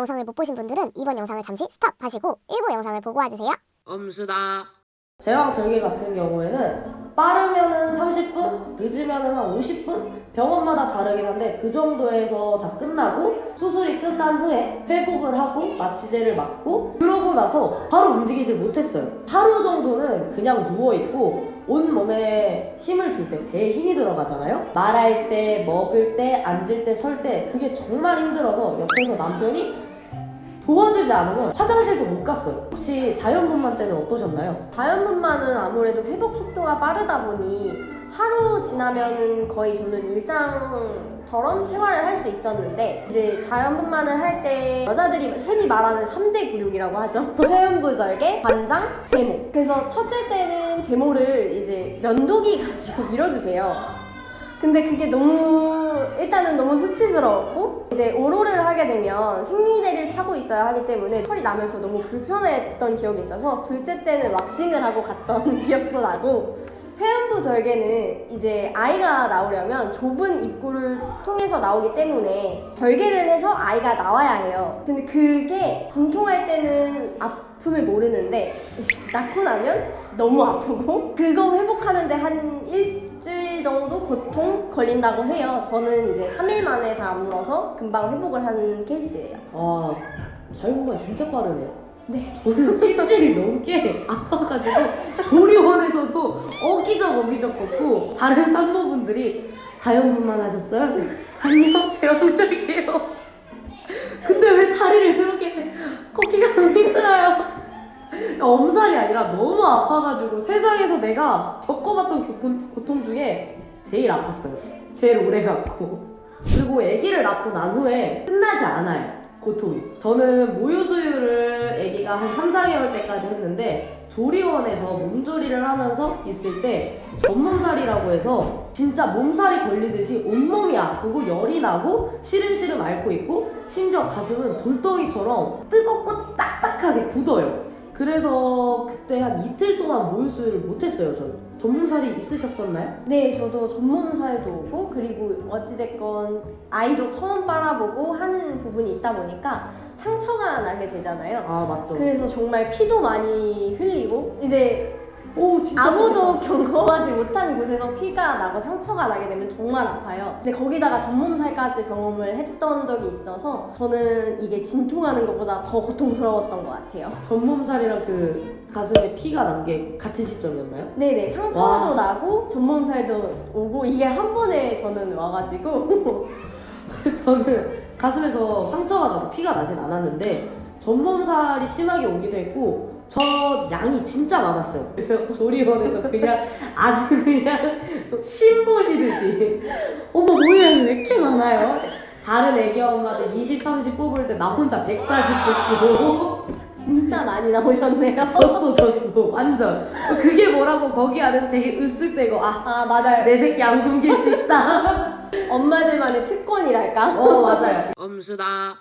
영상을 못 보신 분들은 이번 영상을 잠시 스탑하시고 일부 영상을 보고 와주세요. 엄수다. 제왕절개 같은 경우에는 빠르면은 30분, 늦으면은 한 50분? 병원마다 다르긴 한데 그 정도에서 다 끝나고 수술이 끝난 후에 회복을 하고 마취제를 맞고 그러고 나서 바로 움직이질 못했어요. 하루 정도는 그냥 누워있고 온몸에 힘을 줄 때 배에 힘이 들어가잖아요. 말할 때, 먹을 때, 앉을 때, 설 때 그게 정말 힘들어서 옆에서 남편이 도와주지 않으면 화장실도 못 갔어요. 혹시 자연분만 때는 어떠셨나요? 자연분만은 아무래도 회복 속도가 빠르다 보니 하루 지나면 거의 저는 일상처럼 생활을 할 수 있었는데 이제 자연분만을 할 때 여자들이 흔히 말하는 3대 근육이라고 하죠. 회음부절개, 관장, 제모. 그래서 첫째 때는 제모를 이제 면도기 가지고 밀어주세요. 근데 그게 일단은 너무 수치스러웠고 이제 오로를 하게 되면 생리대를 차고 있어야 하기 때문에 털이 나면서 너무 불편했던 기억이 있어서 둘째 때는 왁싱을 하고 갔던 기억도 나고 회음부 절개는 이제 아이가 나오려면 좁은 입구를 통해서 나오기 때문에 절개를 해서 아이가 나와야 해요. 근데 그게 진통할 때는 아픔을 모르는데 낳고 나면 너무 아프고 그거 회복하는데 한 일주일 정도 보통 걸린다고 해요. 저는 이제 3일 만에 다 아물어서 금방 회복을 한 케이스예요. 아, 자연분만 진짜 빠르네요. 네. 저는 일주일이 넘게 아파가지고 조리원에서도 어기적 걷고 다른 산모분들이 자연분만 하셨어요? 네. 아니요, 제왕절개요. 근데 왜 다리를 그렇게 걷기가 너무 힘들어요? 엄살이 아니라 너무 아파가지고 세상에서 내가 겪어봤던 고통 중에 제일 아팠어요. 제일 오래 갔고. 그리고 아기를 낳고 난 후에 끝나지 않아요. 고통이. 저는 모유 수유를 아기가 한 3, 4개월 때까지 했는데 조리원에서 몸조리를 하면서 있을 때 전몸살이라고 해서 진짜 몸살이 걸리듯이 온몸이 아프고 열이 나고 시름시름 앓고 있고 심지어 가슴은 돌덩이처럼 뜨겁고 딱딱하게 굳어요. 그래서 그때 한 이틀 동안 모유 수유를 못했어요. 저는. 전몸살이 있으셨었나요? 네, 저도 전몸살도 오고 그리고 어찌됐건 아이도 처음 빨아보고 하는 부분이 있다 보니까 상처가 나게 되잖아요. 아, 맞죠. 그래서 정말 피도 많이 흘리고 이제 진짜 아무도 경험하지 못한 곳에서 피가 나고 상처가 나게 되면 정말 아파요. 근데 거기다가 전몸살까지 경험을 했던 적이 있어서 저는 이게 진통하는 것보다 더 고통스러웠던 것 같아요. 전몸살이랑 그 가슴에 피가 난 게 같은 시점이었나요? 네네, 상처도 와. 나고 전몸살도 오고 이게 한 번에 저는 와가지고 저는 가슴에서 상처가 나고 피가 나진 않았는데 전몸살이 심하게 오기도 했고 저 양이 진짜 많았어요. 그래서 조리원에서 그냥 아주 그냥 심 보시듯이 어머 모유 양이 왜 이렇게 많아요? 다른 애기 엄마들 20, 30 뽑을 때 나 혼자 140 뽑고 진짜 많이 나오셨네요. 졌어 완전. 그게 뭐라고 거기 안에서 되게 으쓱대고 아 맞아요. 내 새끼 안 굶길 수 있다. 엄마들만의 특권이랄까? 맞아요. 엄수다.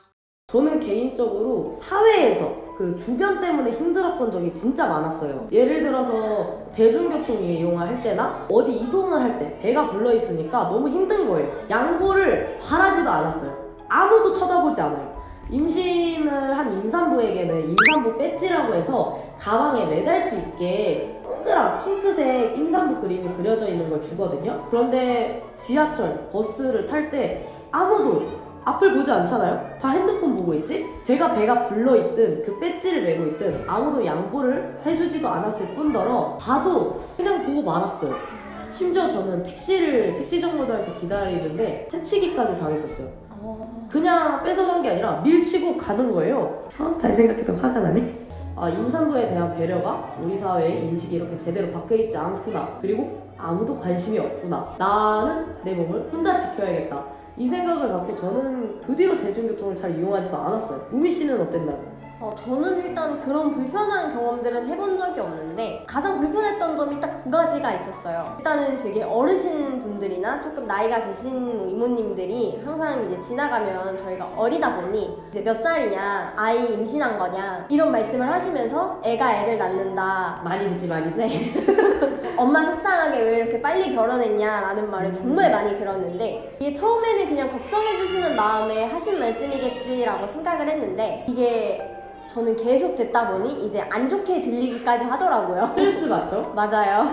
저는 개인적으로 사회에서 그 주변 때문에 힘들었던 적이 진짜 많았어요. 예를 들어서 대중교통 이용을 할 때나 어디 이동을 할 때 배가 불러있으니까 너무 힘든 거예요. 양보를 바라지도 않았어요. 아무도 쳐다보지 않아요. 임신을 한 임산부에게는 임산부 배지라고 해서 가방에 매달 수 있게 동그란 핑크색 임산부 그림이 그려져 있는 걸 주거든요. 그런데 지하철, 버스를 탈 때 아무도 앞을 보지 않잖아요? 다 핸드폰 보고 있지? 제가 배가 불러있든 그 배지를 메고 있든 아무도 양보를 해주지도 않았을 뿐더러 봐도 그냥 보고 말았어요. 심지어 저는 택시 정거장에서 기다리는데 새치기까지 당했었어요. 그냥 뺏어간 게 아니라 밀치고 가는 거예요. 다시 생각해도 화가 나네. 임산부에 대한 배려가 우리 사회의 인식이 이렇게 제대로 박혀있지 않구나. 그리고 아무도 관심이 없구나. 나는 내 몸을 혼자 지켜야겠다. 이 생각을 갖고 저는 그 뒤로 대중교통을 잘 이용하지도 않았어요. 우미 씨는 어땠나요? 저는 일단 그런 불편한 경험들은 해본 적이 없는데 가장 불편했던 점이 딱 두 가지가 있었어요. 일단은 되게 어르신 분들이나 조금 나이가 계신 이모님들이 항상 이제 지나가면 저희가 어리다 보니 이제 몇 살이냐, 아이 임신한 거냐 이런 말씀을 하시면서 애가 애를 낳는다. 많이 듣지 많이 듣지. 엄마 속상하게 왜 이렇게 빨리 결혼했냐라는 말을 정말 많이 들었는데 이게 처음에는 그냥 걱정해주시는 마음에 하신 말씀이겠지라고 생각을 했는데 이게 저는 계속 듣다 보니 이제 안 좋게 들리기까지 하더라고요. 스트레스 받죠? 맞아요.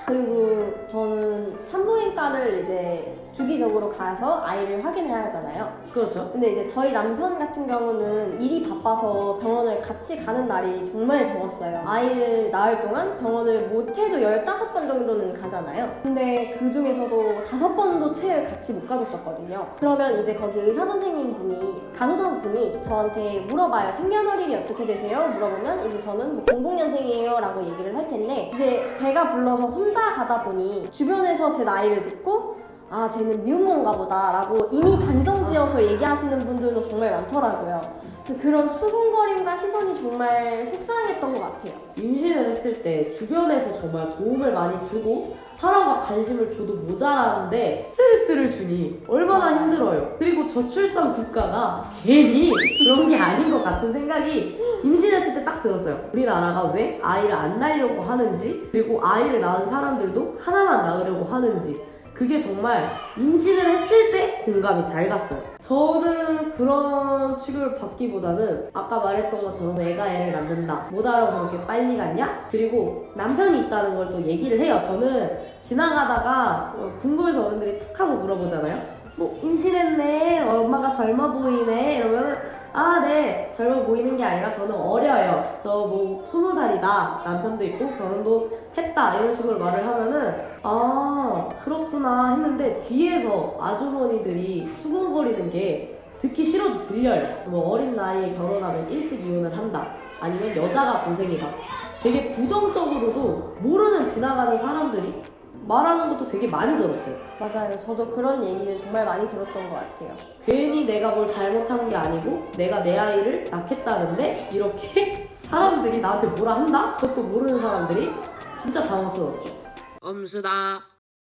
그리고 저는 산부인과를 이제 주기적으로 가서 아이를 확인해야 하잖아요. 그렇죠. 근데 이제 저희 남편 같은 경우는 일이 바빠서 병원을 같이 가는 날이 정말 적었어요. 아이를 낳을 동안 병원을 못해도 15번 정도는 가잖아요. 근데 그 중에서도 5번도 채 같이 못 가줬었거든요. 그러면 이제 거기 의사 선생님 분이, 간호사 분이 저한테 물어봐요. 생년월일이 어떻게 되세요? 물어보면 이제 저는 뭐 00년생이에요 라고 얘기를 할 텐데 이제 배가 불러서 혼자 가다 보니 주변에서 제 나이를 듣고 아 쟤는 미혼모인가 보다 라고 이미 단정지어서 얘기하시는 분들도 정말 많더라고요. 그런 수근거림과 시선이 정말 속상했던 것 같아요. 임신을 했을 때 주변에서 정말 도움을 많이 주고 사랑과 관심을 줘도 모자라는데 스트레스를 주니 얼마나 힘들어요. 그리고 저출산 국가가 괜히 그런 게 아닌 것 같은 생각이 임신했을 때 딱 들었어요. 우리나라가 왜 아이를 안 낳으려고 하는지, 그리고 아이를 낳은 사람들도 하나만 낳으려고 하는지, 그게 정말 임신을 했을 때 공감이 잘 갔어요. 저는 그런 취급을 받기보다는 아까 말했던 것처럼 애가 애를 낳는다, 못 알아보고 그렇게 빨리 갔냐? 그리고 남편이 있다는 걸 또 얘기를 해요. 저는 지나가다가 궁금해서 어른들이 툭 하고 물어보잖아요. 뭐 임신했네, 엄마가 젊어 보이네 이러면은 아, 네, 젊어 보이는 게 아니라 저는 어려요. 저 뭐 20살이다. 남편도 있고 결혼도 했다. 이런 식으로 말을 하면은 아, 그렇구나 했는데 뒤에서 아주머니들이 수근거리는 게 듣기 싫어도 들려요. 뭐 어린 나이에 결혼하면 일찍 이혼을 한다. 아니면 여자가 고생이다. 되게 부정적으로도 모르는 지나가는 사람들이 말하는 것도 되게 많이 들었어요. 맞아요. 저도 그런 얘기를 정말 많이 들었던 것 같아요. 괜히 내가 뭘 잘못한 게 아니고 내가 내 아이를 낳겠다는데 이렇게 사람들이 나한테 뭐라 한다? 그것도 모르는 사람들이 진짜 당황스럽죠. 엄수다.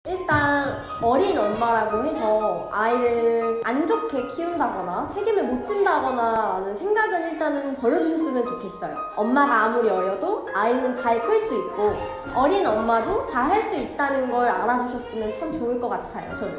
일단 어린 엄마라고 해서 아이를 안 좋게 키운다거나 책임을 못 진다거나 라는 생각은 일단은 버려주셨으면 좋겠어요. 엄마가 아무리 어려도 아이는 잘 클 수 있고 어린 엄마도 잘 할 수 있다는 걸 알아주셨으면 참 좋을 것 같아요. 저는.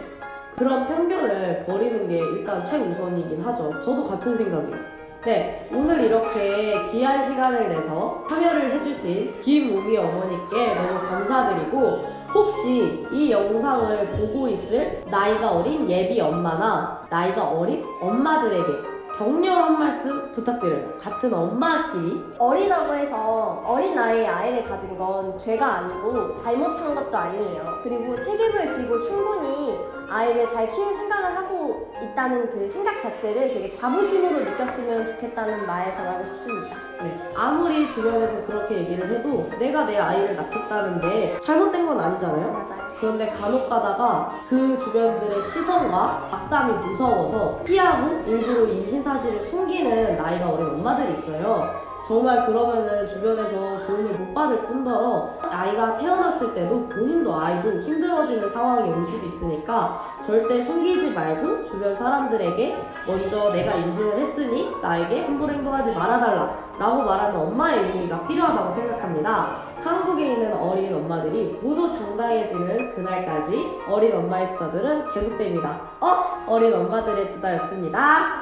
그런 편견을 버리는 게 일단 최우선이긴 하죠. 저도 같은 생각이에요. 네, 오늘 이렇게 귀한 시간을 내서 참여를 해주신 김우미 어머니께 너무 감사드리고 혹시 이 영상을 보고 있을 나이가 어린 예비 엄마나 나이가 어린 엄마들에게 격려 한 말씀 부탁드려요. 같은 엄마끼리. 어리다고 해서 어린 나이에 아이를 가진 건 죄가 아니고 잘못한 것도 아니에요. 그리고 책임을 지고 충분히 아이를 잘 키울 생각을 하고 있다는 그 생각 자체를 되게 자부심으로 느꼈으면 좋겠다는 말 전하고 싶습니다. 네, 아무리 주변에서 그렇게 얘기를 해도 내가 내 아이를 낳겠다는데 잘못된 건 아니잖아요. 맞아요. 그런데 간혹 가다가 그 주변들의 시선과 악담이 무서워서 피하고 일부러 임신 사실을 숨기는 나이가 어린 엄마들이 있어요. 정말 그러면은 주변에서 도움을 못 받을 뿐더러 아이가 태어났을 때도 본인도 아이도 힘들어지는 상황이 올 수도 있으니까 절대 숨기지 말고 주변 사람들에게 먼저 내가 임신을 했으니 나에게 함부로 행동하지 말아달라 라고 말하는 엄마의 용기가 필요하다고 생각합니다. 한국에 있는 어린 엄마들이 모두 당당해지는 그날까지 어린 엄마의 수다들은 계속됩니다. 어린 엄마들의 수다였습니다.